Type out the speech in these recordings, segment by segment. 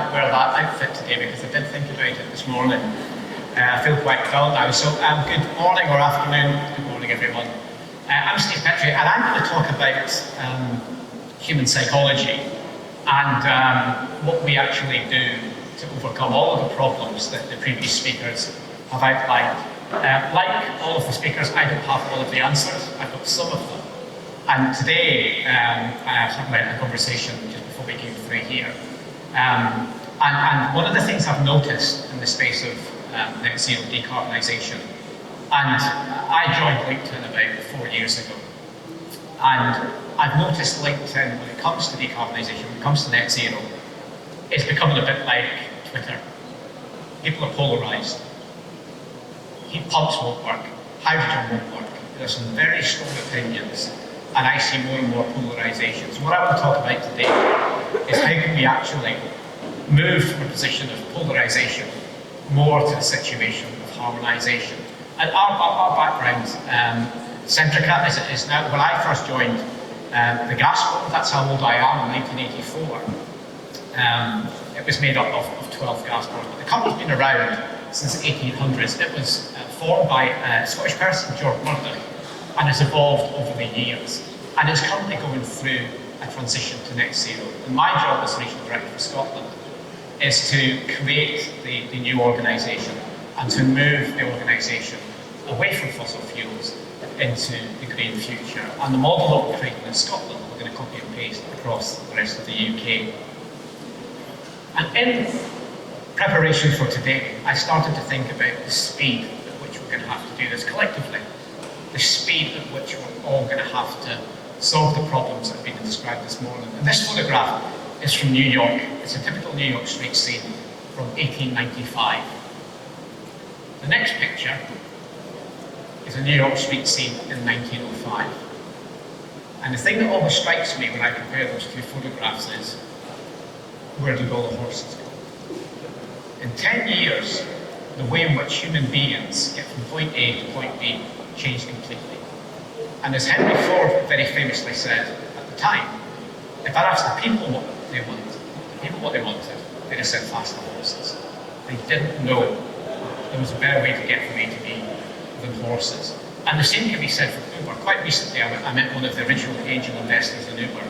wear that outfit today because I did think about it this morning. I feel quite dull now. So good morning or afternoon. Good morning, everyone. I'm Steve Petrie, and I'm going to talk about human psychology and what we actually do to overcome all of the problems that the previous speakers have outlined. Like all of the speakers, I don't have all of the answers. I've got some of them. And today, I was having a conversation just before we came through here. And one of the things I've noticed in the space of net zero decarbonisation, and I joined LinkedIn about 4 years ago, and I've noticed LinkedIn, when it comes to decarbonisation, when it comes to net zero, it's becoming a bit like Twitter. People are polarised. Heat pumps won't work, hydrogen won't work. There's some very strong opinions, and I see more and more polarisation. So what I want to talk about today is how can we actually move from a position of polarisation more to a situation of harmonisation. And our background, Centrica is now, when I first joined the gas board, that's how old I am, in 1984. It was made up of 12 gas boards, but the company's been around since the 1800s. It was formed by a Scottish person, George Murdoch, and has evolved over the years. And it's currently going through a transition to net zero. And my job as Regional Director for Scotland is to create the new organisation and to move the organisation away from fossil fuels into the green future. And the model that we're creating in Scotland, we're going to copy and paste across the rest of the UK. And in preparation for today, I started to think about the speed at which we're going to have to do this collectively. The speed at which we're all going to have to solve the problems that have been described this morning. And this photograph is from New York. It's a typical New York street scene from 1895. The next picture is a New York street scene in 1905. And the thing that always strikes me when I compare those two photographs is, where did all the horses go? In 10 years, the way in which human beings get from point A to point B changed completely. And as Henry Ford very famously said at the time, if I'd asked the people what they wanted, they'd have said faster horses. They didn't know there was a better way to get from A to B than horses. And the same can be said for Uber. Quite recently, I met one of the original angel investors in Uber.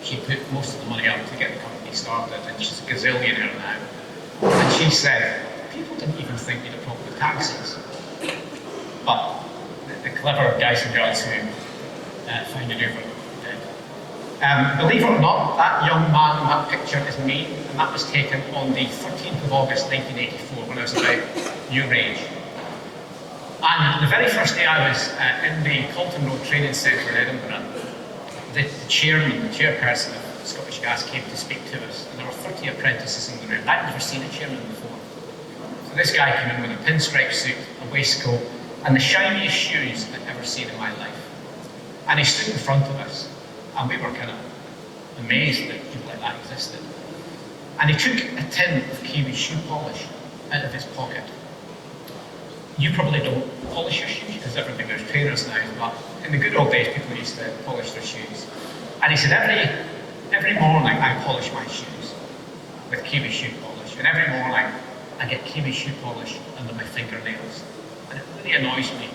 She put most of the money up to get the company started, and she's a gazillionaire now. And she said, people didn't even think we had a problem with taxis. But the clever guys and girls who founded Uber did. Believe it or not, that young man in that picture is me, and that was taken on the 13th of August 1984 when I was about your age. And the very first day I was in the Colton Road Training Centre in Edinburgh, the chairperson of Scottish Gas came to speak to us, and there were 30 apprentices in the room. I'd never seen a chairman before. So this guy came in with a pinstripe suit, a waistcoat, and the shiniest shoes I'd ever seen in my life. And he stood in front of us, and we were kind of amazed that people like that existed. And he took a tin of Kiwi shoe polish out of his pocket. You probably don't polish your shoes because everybody wears trainers now, but in the good old days, people used to polish their shoes. And he said, every morning I polish my shoes with Kiwi shoe polish, and every morning I get Kiwi shoe polish under my fingernails. And it really annoys me,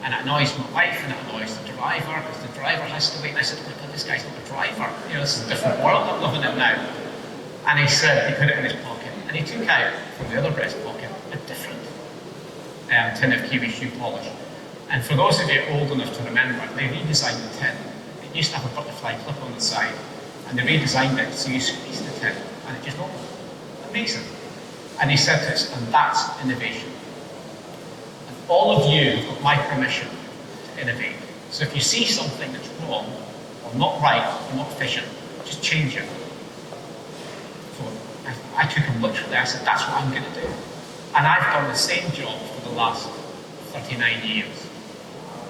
and it annoys my wife, and it annoys the driver, because the driver has to wait. And I said, oh my God, this guy's not a driver. You know, this is a different world I'm living in now. And he said, he put it in his pocket, and he took out from the other breast pocket a different tin of Kiwi shoe polish. And for those of you old enough to remember, they redesigned the tin. It used to have a butterfly clip on the side, and they redesigned it so you squeeze the tin, and it just opened. Amazing. And he said to us, and that's innovation. All of you have got my permission to innovate. So if you see something that's wrong, or not right, or not efficient, just change it. So I took him literally. I said, that's what I'm going to do. And I've done the same job for the last 39 years.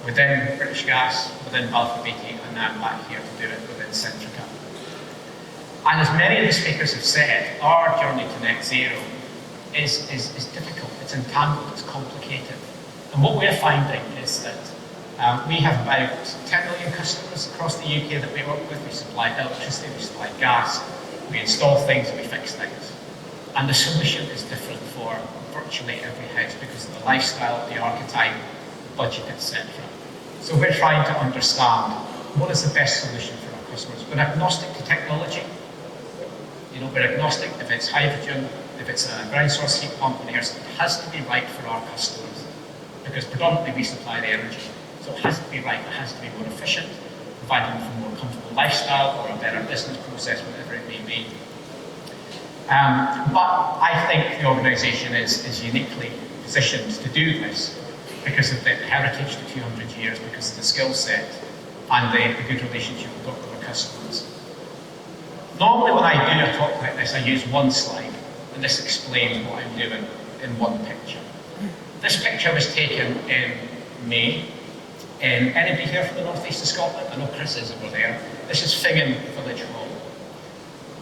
Within British Gas, within Bar HDPE, and now I'm back here to do it within Centrica. And as many of the speakers have said, our journey to net zero is difficult, it's entangled, it's complicated. And what we're finding is that we have about 10 million customers across the UK that we work with. We supply electricity, we supply gas, we install things, and we fix things. And the solution is different for virtually every house because of the lifestyle, the archetype, budget, etc. So we're trying to understand what is the best solution for our customers. We're agnostic to technology. We're agnostic if it's hydrogen, if it's a ground source heat pump and air, it has to be right for our customers because predominantly we supply the energy. So it has to be right, it has to be more efficient, providing them for a more comfortable lifestyle or a better business process, whatever it may be. But I think the organisation is uniquely positioned to do this because of the heritage to 200 years, because of the skill set and the good relationship we've got with our customers. Normally when I do a talk like this, I use one slide, and this explains what I'm doing in one picture. This picture was taken in May. Anybody here from the northeast of Scotland? I know Chris is over there. This is Fingen Village Hall.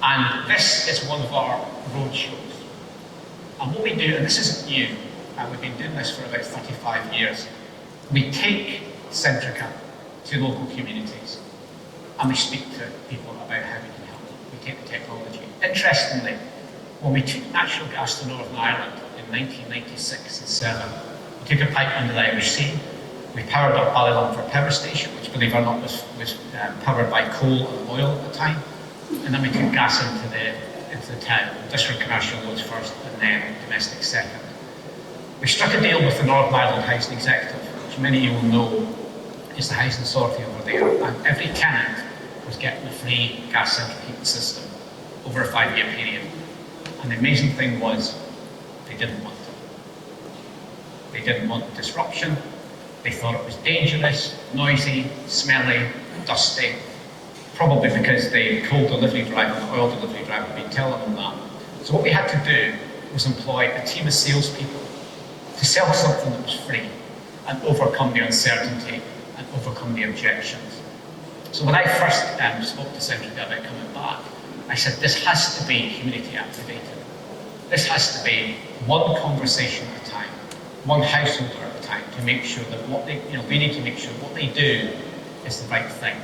And this is one of our road shows. And what we do, and this isn't new, and we've been doing this for about 35 years, we take Centrica to local communities and we speak to people about how we can help them. We take the technology. Interestingly, when we took natural gas to Northern Ireland in 1996 and 7, we took a pipe under the Irish Sea. We powered up Ballylumford Power Station, which, believe it or not, was powered by coal and oil at the time. And then we took gas into the town, just for commercial loads first, and then domestic second. We struck a deal with the Northern Ireland Housing Executive, which many of you will know is the housing authority over there, and every tenant was getting a free gas central heating system over a 5-year period. And the amazing thing was, they didn't want it. They didn't want the disruption. They thought it was dangerous, noisy, smelly, dusty, probably because the coal delivery driver and the oil delivery driver had been telling them that. So what we had to do was employ a team of salespeople to sell something that was free and overcome the uncertainty and overcome the objections. So when I first spoke to Centrica about coming back, I said, this has to be community activated. This has to be one conversation at a time, one householder at a time, to make sure that what they, we need to make sure what they do is the right thing.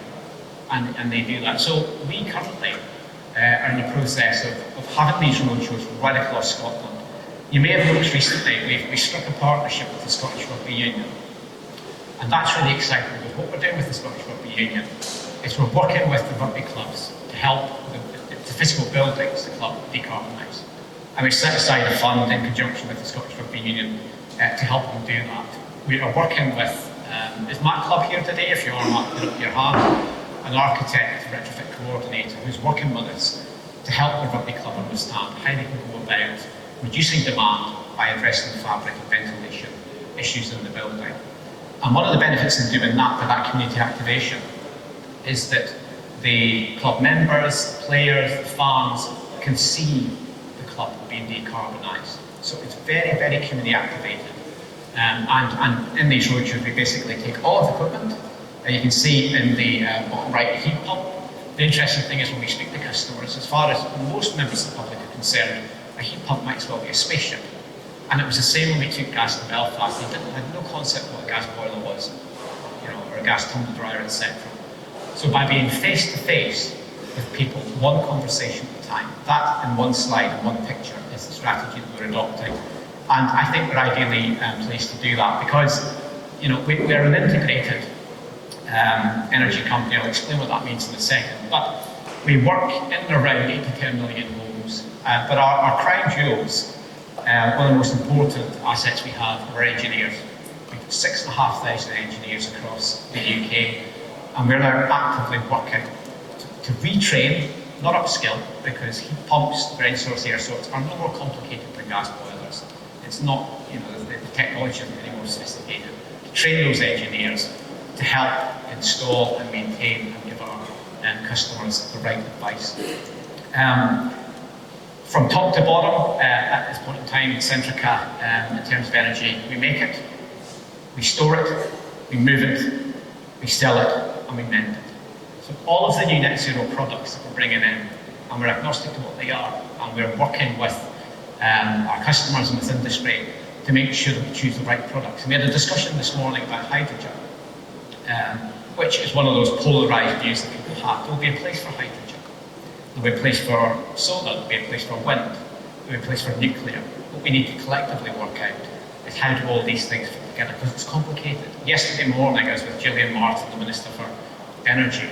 And they do that. So we currently are in the process of having these road shows right across Scotland. You may have noticed recently, we struck a partnership with the Scottish Rugby Union. And that's really exciting because what we're doing with the Scottish Rugby Union is we're working with the rugby clubs to help the physical buildings, the club, decarbonise. And we set aside a fund in conjunction with the Scottish Rugby Union to help them do that. We are working with, is Matt Clubb here today? If you are, Matt, put up your hand. An architect, retrofit coordinator, who's working with us to help the rugby club understand how they can go about reducing demand by addressing the fabric and ventilation issues in the building. And one of the benefits in doing that, for that community activation, is that the club members, players, the fans can see the club being decarbonised. So it's very, very community activated. And in these roadshows, we basically take all of the equipment. You can see in the bottom right, heat pump. The interesting thing is when we speak to customers, as far as most members of the public are concerned, a heat pump might as well be a spaceship. And it was the same when we took gas to Belfast. They had no concept of what a gas boiler was, or a gas tumble dryer, etc. So by being face to face with people, one conversation at a time, that in one slide and one picture is the strategy that we're adopting. And I think we're ideally placed to do that because, we're an integrated energy company. I'll explain what that means in a second. But we work in and around 8 to 10 million homes. But our crown jewels, one of the most important assets we have are our engineers. We've got 6,500 engineers across the UK, and we're now actively working to retrain, not upskill, because heat pumps, ground source air sources are no more complicated than gas boilers. It's not, the technology isn't any more sophisticated. To train those engineers to help install and maintain and give our customers the right advice. From top to bottom, at this point in time, Centrica, in terms of energy, we make it, we store it, we move it, we sell it, and we mend it. So all of the new net zero products that we're bringing in, and we're agnostic to what they are, and we're working with our customers and with industry to make sure that we choose the right products. And we had a discussion this morning about hydrogen, which is one of those polarised views that people have. There will be a place for hydrogen. There will be a place for solar, there will be a place for wind, there we replace for nuclear. What we need to collectively work out is how do all these things fit together, because it's complicated. Yesterday morning I was with Gillian Martin, the Minister for Energy,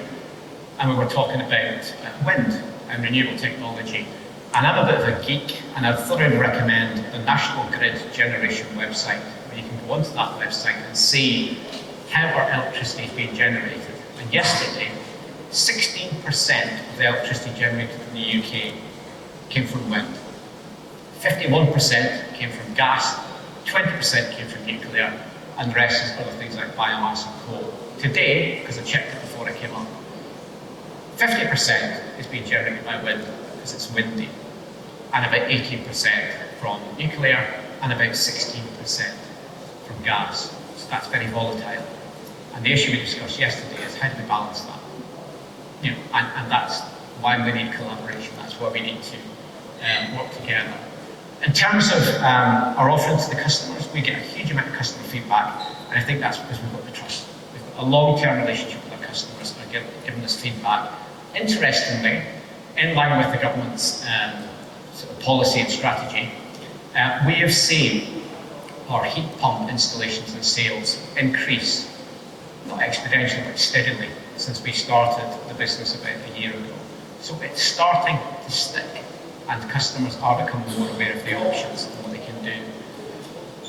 and we were talking about wind and renewable technology. And I'm a bit of a geek, and I'd thoroughly recommend the National Grid Generation website, where you can go onto that website and see how our electricity is being generated. And yesterday, 16% of the electricity generated in the UK came from wind. 51% came from gas, 20% came from nuclear, and the rest is other things like biomass and coal. Today, because I checked it before I came up, 50% is being generated by wind, because it's windy, and about 18% from nuclear, and about 16% from gas. So that's very volatile. And the issue we discussed yesterday is how do we balance that? You know, and that's why we need collaboration. That's why we need to work together. In terms of our offering to the customers, we get a huge amount of customer feedback, and I think that's because we've got the trust. We've got a long-term relationship with our customers and are giving us feedback. Interestingly, in line with the government's sort of policy and strategy, we have seen our heat pump installations and sales increase, not exponentially, but steadily, since we started the business about a year ago. So it's starting to stick, and customers are becoming more aware of the options and what they can do.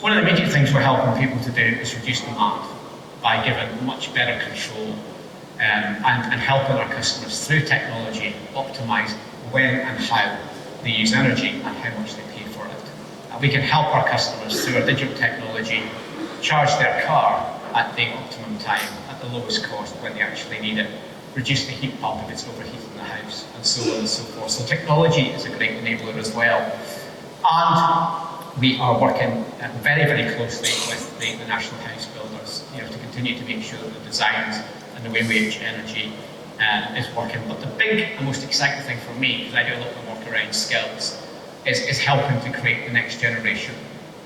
One of the immediate things we're helping people to do is reduce demand by giving much better control and helping our customers through technology optimise when and how they use energy and how much they pay for it. And we can help our customers through our digital technology charge their car at the optimum time, at the lowest cost when they actually need it, reduce the heat pump if it's overheating the house, and so on and so forth. So technology is a great enabler as well. And we are working very, very closely with the national house builders, you know, to continue to make sure that the designs and the way we use energy is working. But the big and most exciting thing for me, because I do a lot of work around skills, is helping to create the next generation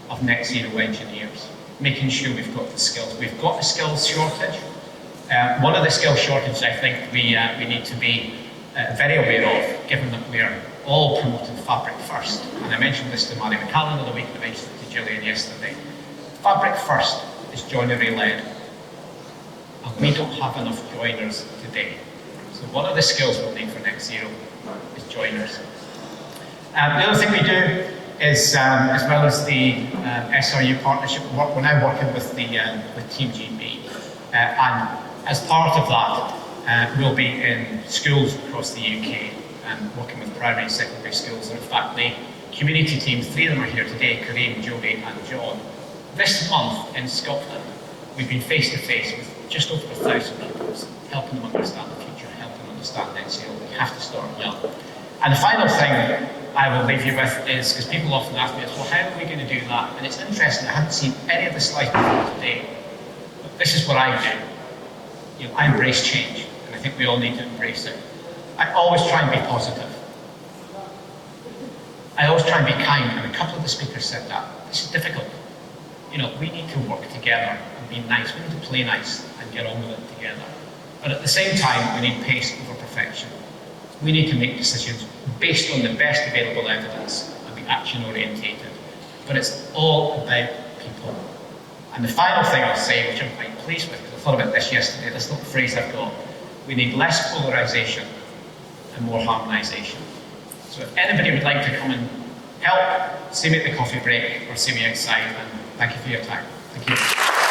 of net zero engineers, making sure we've got the skills. We've got a skills shortage. One of the skills shortages I think we need to be very aware of, given that we're all promoting fabric first. And I mentioned this to Mary McCallan the week, and I mentioned it to Gillian yesterday. Fabric first is joinery-led, and we don't have enough joiners today. So one of the skills we'll need for net zero is joiners. The other thing we do is, as well as the SRU partnership, we're now working with Team GB, and as part of that, we'll be in schools across the UK and working with primary and secondary schools. And in fact, the community team, 3 of them are here today, Kareem, Jodie and John. This month in Scotland, we've been face to face with just over 1,000 pupils, helping them understand the future, helping them understand net zero. We have to start young. And the final thing I will leave you with is, because people often ask me, well, how are we going to do that? And it's interesting, I haven't seen any of the slides before today, but this is what I do. You know, I embrace change, and I think we all need to embrace it. I always try and be positive. I always try and be kind, and a couple of the speakers said that. This is difficult. You know, we need to work together and be nice. We need to play nice and get on with it together. But at the same time, we need pace over perfection. We need to make decisions based on the best available evidence and be action-orientated. But it's all about people. And the final thing I'll say, which I'm quite pleased with, because I thought about this yesterday, this little phrase I've got, we need less polarisation and more harmonisation. So if anybody would like to come and help, see me at the coffee break or see me outside, and thank you for your time. Thank you.